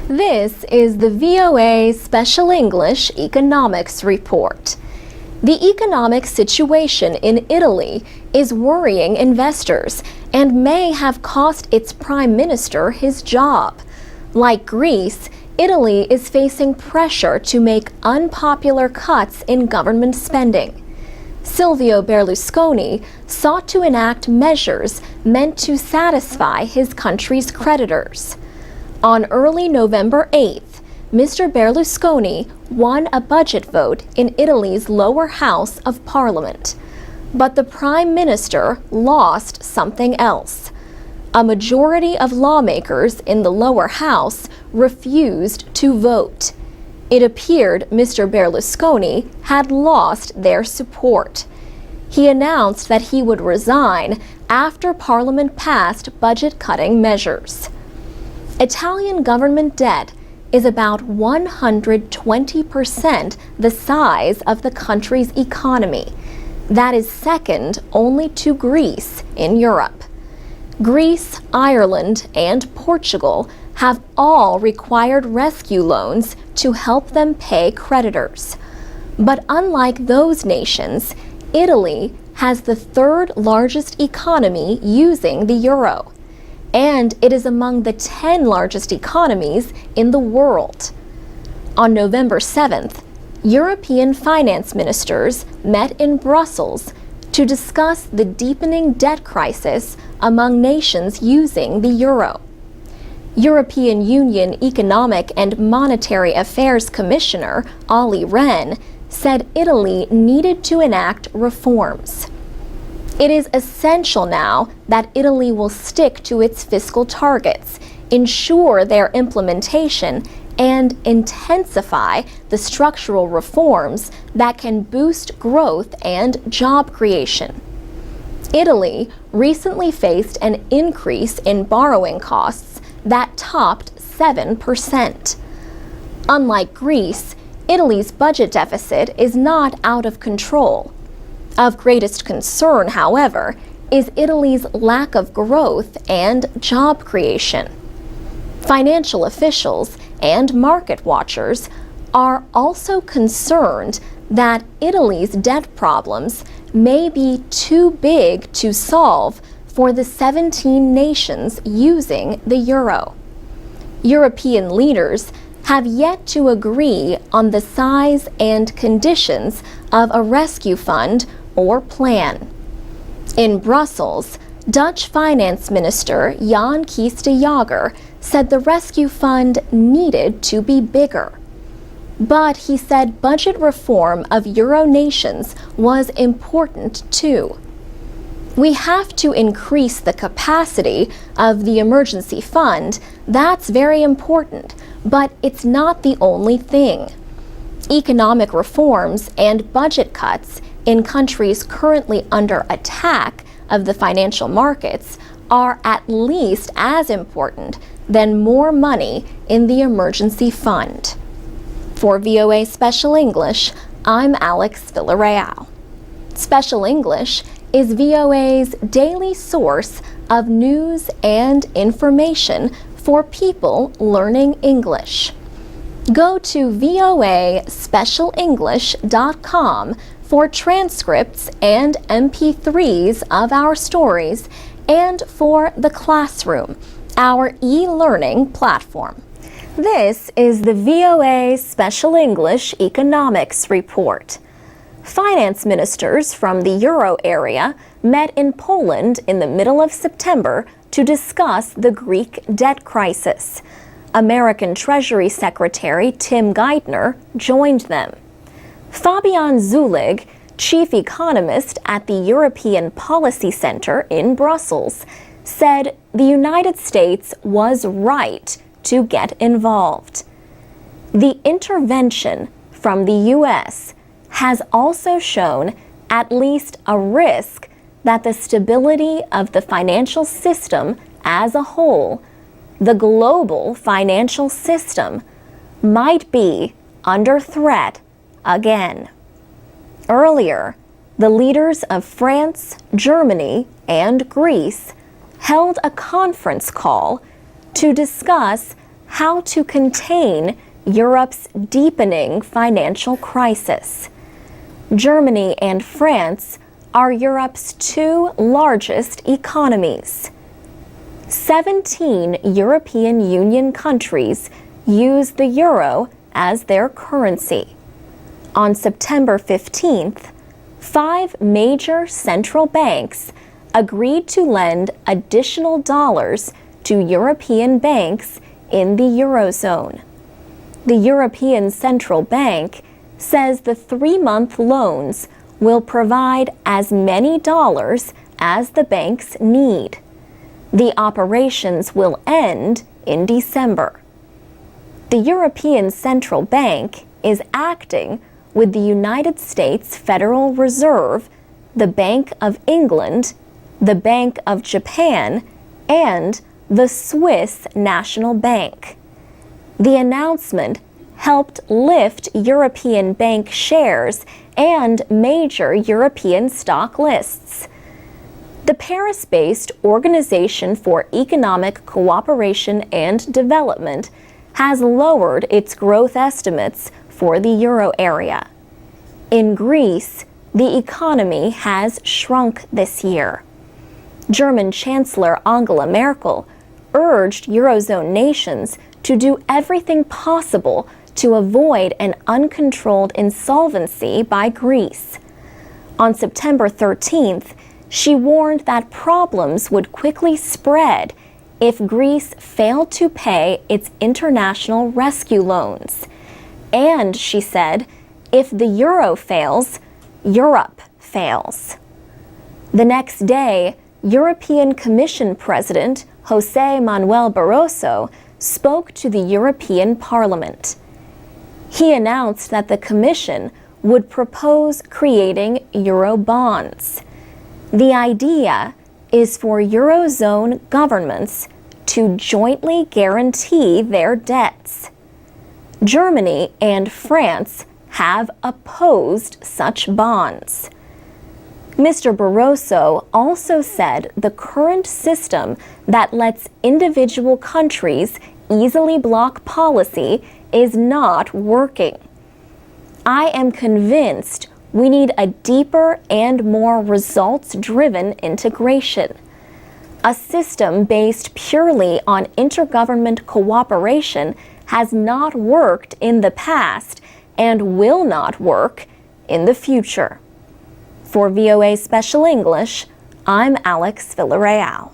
This is the VOA Special English Economics Report. The economic situation in Italy is worrying investors and may have cost its prime minister his job. Like Greece, Italy is facing pressure to make unpopular cuts in government spending. Silvio Berlusconi sought to enact measures meant to satisfy his country's creditors. On early November 8th, Mr. Berlusconi won a budget vote in Italy's lower house of parliament. But the prime minister lost something else. A majority of lawmakers in the lower house refused to vote. It appeared Mr. Berlusconi had lost their support. He announced that he would resign after Parliament passed budget-cutting measures. Italian government debt is about 120% the size of the country's economy. That is second only to Greece in Europe. Greece, Ireland, and Portugal have all required rescue loans to help them pay creditors. But unlike those nations, Italy has the third largest economy using the euro, and it is among the 10 largest economies in the world. On November 7th, European finance ministers met in Brussels to discuss the deepening debt crisis among nations using the euro. European Union Economic and Monetary Affairs Commissioner Olli Rehn said Italy needed to enact reforms. It is essential now that Italy will stick to its fiscal targets, ensure their implementation, and intensify the structural reforms that can boost growth and job creation. Italy recently faced an increase in borrowing costs that topped 7%. Unlike Greece, Italy's budget deficit is not out of control. Of greatest concern, however, is Italy's lack of growth and job creation. Financial officials and market watchers are also concerned that Italy's debt problems may be too big to solve for the 17 nations using the euro. European leaders have yet to agree on the size and conditions of a rescue fund or plan. In Brussels, Dutch Finance Minister Jan Kees de Jager said the rescue fund needed to be bigger. But he said budget reform of euro nations was important too. We have to increase the capacity of the emergency fund. That's very important, but it's not the only thing. Economic reforms and budget cuts in countries currently under attack of the financial markets are at least as important than more money in the emergency fund. For VOA Special English, I'm Alex Villarreal. Special English is VOA's daily source of news and information for people learning English. Go to voaspecialenglish.com for transcripts and MP3s of our stories and for The Classroom, our e-learning platform. This is the VOA Special English Economics Report. Finance ministers from the euro area met in Poland in the middle of September to discuss the Greek debt crisis. American Treasury Secretary Tim Geithner joined them. Fabian Zulig, chief economist at the European Policy Center in Brussels, said the United States was right to get involved. The intervention from the U.S. has also shown at least a risk that the stability of the financial system as a whole, the global financial system, might be under threat again. Earlier, the leaders of France, Germany, and Greece held a conference call to discuss how to contain Europe's deepening financial crisis. Germany and France are Europe's two largest economies. 17 European Union countries use the euro as their currency. On September 15th, 5 major central banks agreed to lend additional dollars to European banks in the Eurozone. The European Central Bank says the 3-month loans will provide as many dollars as the banks need. The operations will end in December. The European Central Bank is acting with the United States Federal Reserve, the Bank of England, the Bank of Japan, and the Swiss National Bank. The announcement helped lift European bank shares and major European stock lists. The Paris-based Organization for Economic Cooperation and Development has lowered its growth estimates for the euro area. In Greece, the economy has shrunk this year. German Chancellor Angela Merkel urged Eurozone nations to do everything possible to avoid an uncontrolled insolvency by Greece. On September 13th, she warned that problems would quickly spread if Greece failed to pay its international rescue loans. And, she said, if the euro fails, Europe fails. The next day, European Commission President José Manuel Barroso spoke to the European Parliament. He announced that the Commission would propose creating euro bonds. The idea is for Eurozone governments to jointly guarantee their debts. Germany and France have opposed such bonds. Mr. Barroso also said the current system that lets individual countries easily block policy is not working. I am convinced we need a deeper and more results-driven integration. A system based purely on intergovernment cooperation has not worked in the past and will not work in the future. For VOA Special English, I'm Alex Villarreal.